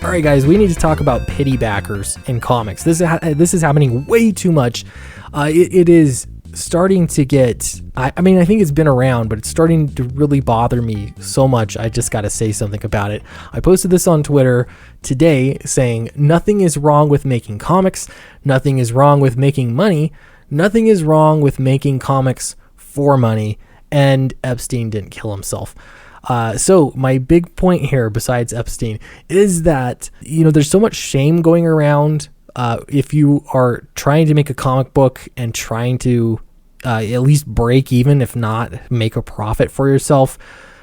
All right, guys, we need to talk about pity backers in comics. This is happening way too much. It is starting to get, I think it's been around, but it's starting to really bother me so much. I just got to say something about it. I posted this on Twitter today saying, nothing is wrong with making comics. Nothing is wrong with making money. Nothing is wrong with making comics for money. And Epstein didn't kill himself. So my big point here, besides Epstein, is that, there's so much shame going around. If you are trying to make a comic book and trying to at least break even, if not make a profit for yourself,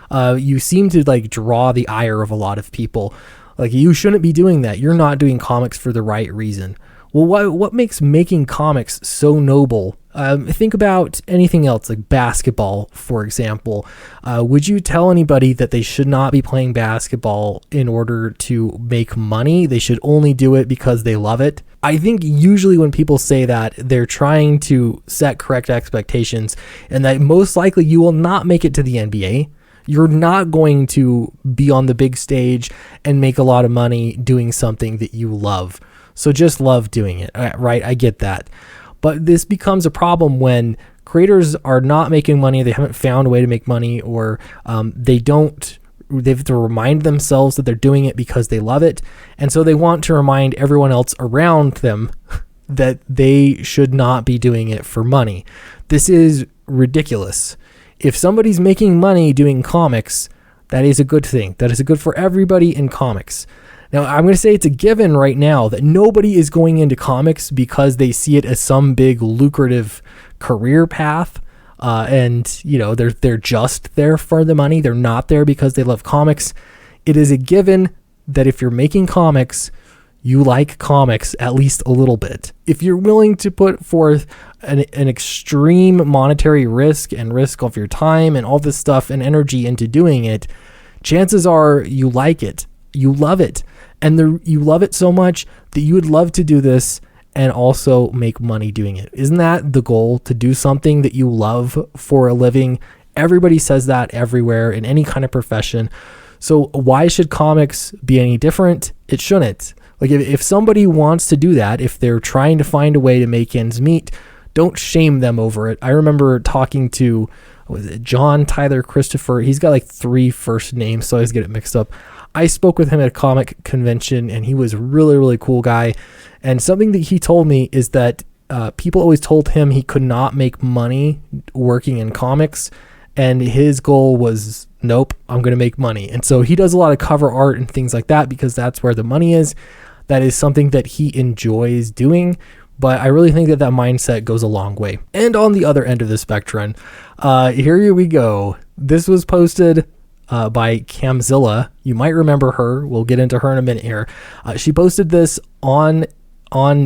you seem to draw the ire of a lot of people. You shouldn't be doing that. You're not doing comics for the right reason. Well, what makes making comics so noble? Think about anything else, like basketball, for example. Would you tell anybody that they should not be playing basketball in order to make money? They should only do it because they love it. I think usually when people say that, they're trying to set correct expectations, and that most likely you will not make it to the NBA. You're not going to be on the big stage and make a lot of money doing something that you love. So just love doing it, right? I get that. But this becomes a problem when creators are not making money, they haven't found a way to make money, or they have to remind themselves that they're doing it because they love it. And so they want to remind everyone else around them that they should not be doing it for money. This is ridiculous. If somebody's making money doing comics, that is a good thing. That is good for everybody in comics. Now, I'm going to say it's a given right now that nobody is going into comics because they see it as some big lucrative career path. They're just there for the money. They're not there because they love comics. It is a given that if you're making comics, you like comics at least a little bit. If you're willing to put forth an extreme monetary risk and risk of your time and all this stuff and energy into doing it, chances are you like it. You love it. And you love it so much that you would love to do this and also make money doing it. Isn't that the goal, to do something that you love for a living? Everybody says that everywhere in any kind of profession. So why should comics be any different? It shouldn't. If somebody wants to do that, if they're trying to find a way to make ends meet, don't shame them over it. I remember talking to John, Tyler, Christopher. He's got 3 first names, so I always get it mixed up. I spoke with him at a comic convention, and he was a really, really cool guy. And something that he told me is that people always told him he could not make money working in comics. And his goal was, nope, I'm going to make money. And so he does a lot of cover art and things like that because that's where the money is. That is something that he enjoys doing. But I really think that mindset goes a long way. And on the other end of the spectrum, here we go. This was posted by Camzilla. You might remember her. We'll get into her in a minute here. She posted this on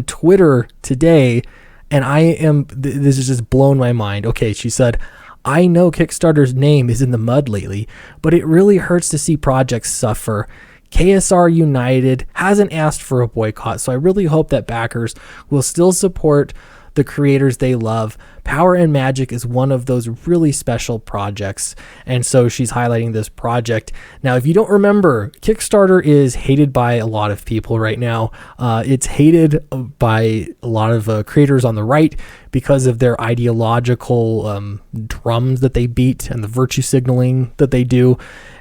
Twitter today, and this has just blown my mind. Okay, she said, I know Kickstarter's name is in the mud lately, but it really hurts to see projects suffer. KSR United hasn't asked for a boycott, so I really hope that backers will still support the creators they love. Power and Magic is one of those really special projects, and so she's highlighting this project. Now, if you don't remember, Kickstarter is hated by a lot of people right now. It's hated by a lot of creators on the right because of their ideological drums that they beat and the virtue signaling that they do,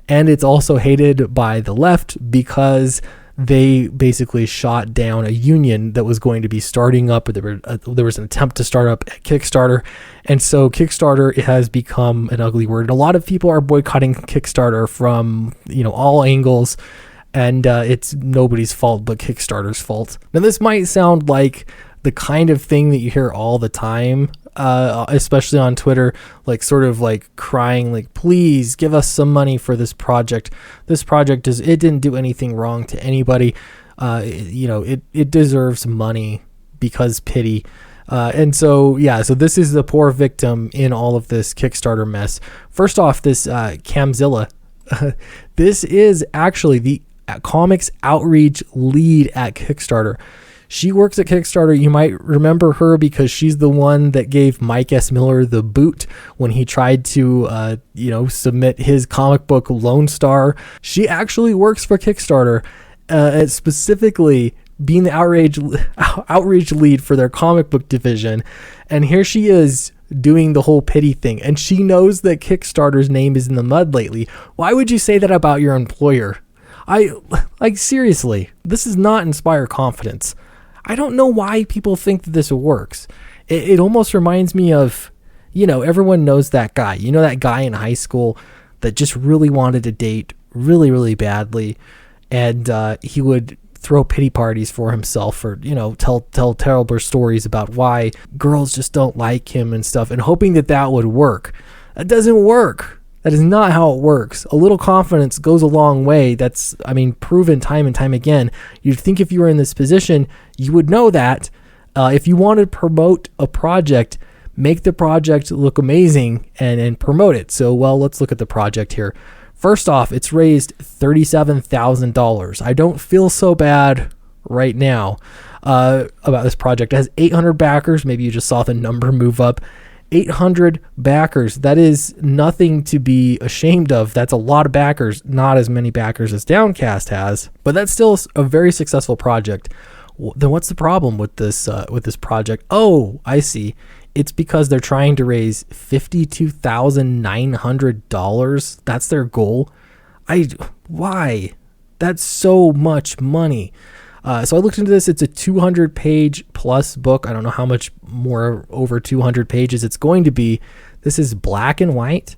and it's also hated by the left because they basically shot down a union that was going to be starting up. There was an attempt to start up at Kickstarter. And so Kickstarter has become an ugly word. And a lot of people are boycotting Kickstarter from, all angles. And it's nobody's fault but Kickstarter's fault. Now, this might sound like the kind of thing that you hear all the time, especially on Twitter, crying, please give us some money for this project. This project it didn't do anything wrong to anybody. It deserves money because pity. So this is the poor victim in all of this Kickstarter mess. First off, this Camzilla, this is actually the comics outreach lead at Kickstarter. She works at Kickstarter. You might remember her because she's the one that gave Mike S. Miller the boot when he tried to, submit his comic book Lone Star. She actually works for Kickstarter. specifically being the outreach lead for their comic book division. And here she is doing the whole pity thing. And she knows that Kickstarter's name is in the mud lately. Why would you say that about your employer? Seriously, this does not inspire confidence. I don't know why people think that this works. It almost reminds me of, everyone knows that guy. That guy in high school that just really wanted to date really, really badly. And he would throw pity parties for himself, or tell terrible stories about why girls just don't like him and stuff, and hoping that would work. That doesn't work. That is not how it works. A little confidence goes a long way. That's proven time and time again. You'd think if you were in this position, you would know that. If you want to promote a project, make the project look amazing and promote it. So, let's look at the project here. First off, it's raised $37,000. I don't feel so bad right now about this project. It has 800 backers. Maybe you just saw the number move up. 800 backers. That is nothing to be ashamed of. That's a lot of backers. Not as many backers as Downcast has, but that's still a very successful project. Then what's the problem with this project? Oh, I see. It's because they're trying to raise $52,900. That's their goal. Why? That's so much money. So I looked into this. It's a 200-page plus book. I don't know how much more over 200 pages it's going to be. This is black and white,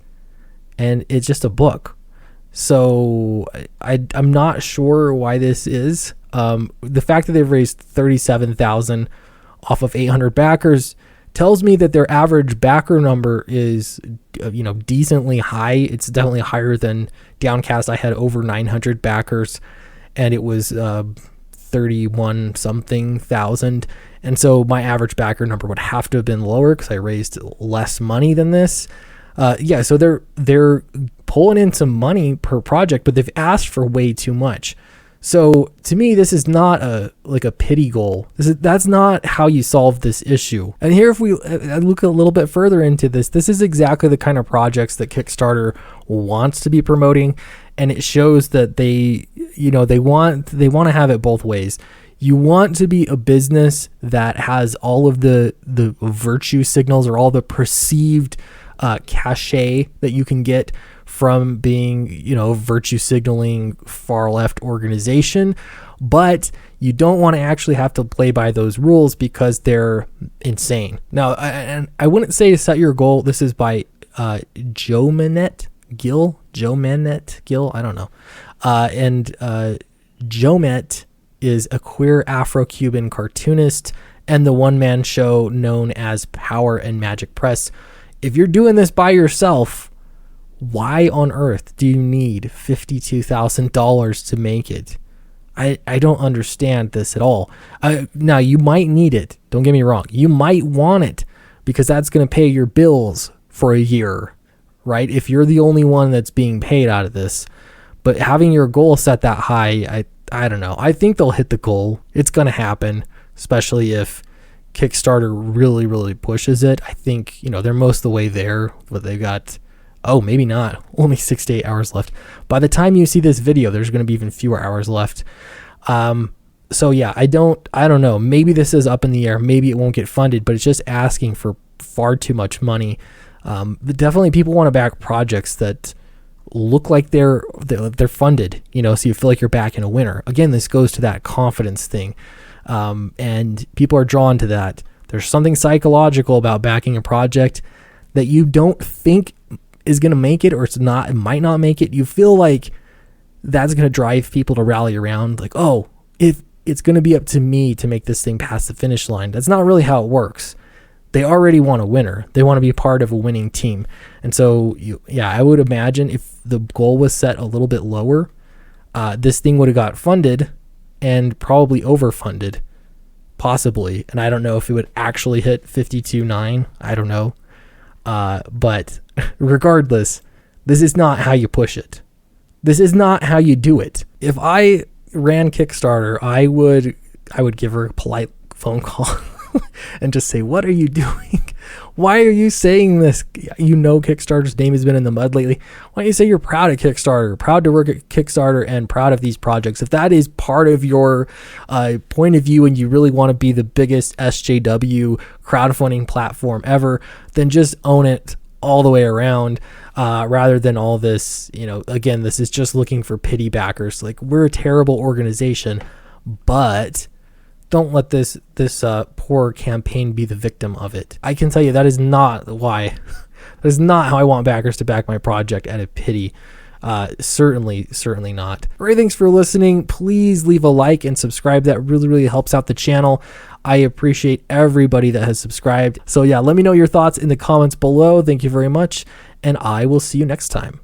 and it's just a book. So I'm not sure why this is. The fact that they've raised $37,000 off of 800 backers tells me that their average backer number is, decently high. It's definitely higher than Downcast. I had over 900 backers, and it was 31 something thousand. And so my average backer number would have to have been lower because I raised less money than this. So they're pulling in some money per project, but they've asked for way too much. So to me, this is not a pity goal. That's not how you solve this issue. And here, if we look a little bit further into this, this is exactly the kind of projects that Kickstarter wants to be promoting, and it shows that they want to have it both ways. You want to be a business that has all of the virtue signals, or all the perceived cachet that you can get from being, virtue signaling far left organization, but you don't want to actually have to play by those rules because they're insane. Now, I wouldn't say to set your goal. This is by Joe Manette Gill, I don't know. And Jomet is a queer Afro-Cuban cartoonist and the one-man show known as Power and Magic Press. If you're doing this by yourself, why on earth do you need $52,000 to make it? I don't understand this at all. Now, you might need it. Don't get me wrong. You might want it because that's going to pay your bills for a year, right? If you're the only one that's being paid out of this. But having your goal set that high, I don't know. I think they'll hit the goal. It's going to happen, especially if Kickstarter really, really pushes it. I think, they're most of the way there, but they've got... Oh, maybe not. Only 6 to 8 hours left. By the time you see this video, there's going to be even fewer hours left. So yeah, I don't know. Maybe this is up in the air. Maybe it won't get funded, but it's just asking for far too much money. But definitely people want to back projects that look like they're funded, so you feel like you're backing a winner. Again, this goes to that confidence thing. And people are drawn to that. There's something psychological about backing a project that you don't think is going to make it, or it might not make it. You feel like that's going to drive people to rally around, like, oh, if it's going to be up to me to make this thing past the finish line. That's not really how it works. They already want a winner. They want to be part of a winning team. And so, I would imagine if the goal was set a little bit lower, this thing would have got funded and probably overfunded, possibly. And I don't know if it would actually hit 52.9. I don't know. But regardless, this is not how you push it. This is not how you do it. If I ran Kickstarter, I would give her a polite phone call. and just say, what are you doing? Why are you saying this? You know, Kickstarter's name has been in the mud lately. Why don't you say you're proud of Kickstarter, proud to work at Kickstarter, and proud of these projects? If that is part of your point of view and you really want to be the biggest SJW crowdfunding platform ever, then just own it all the way around, rather than all this, again, this is just looking for pity backers. Like, we're a terrible organization, but don't let this poor campaign be the victim of it. I can tell you that is not why. That is not how I want backers to back my project out of pity. Certainly not. All right, thanks for listening. Please leave a like and subscribe. That really helps out the channel. I appreciate everybody that has subscribed. So yeah, let me know your thoughts in the comments below. Thank you very much, and I will see you next time.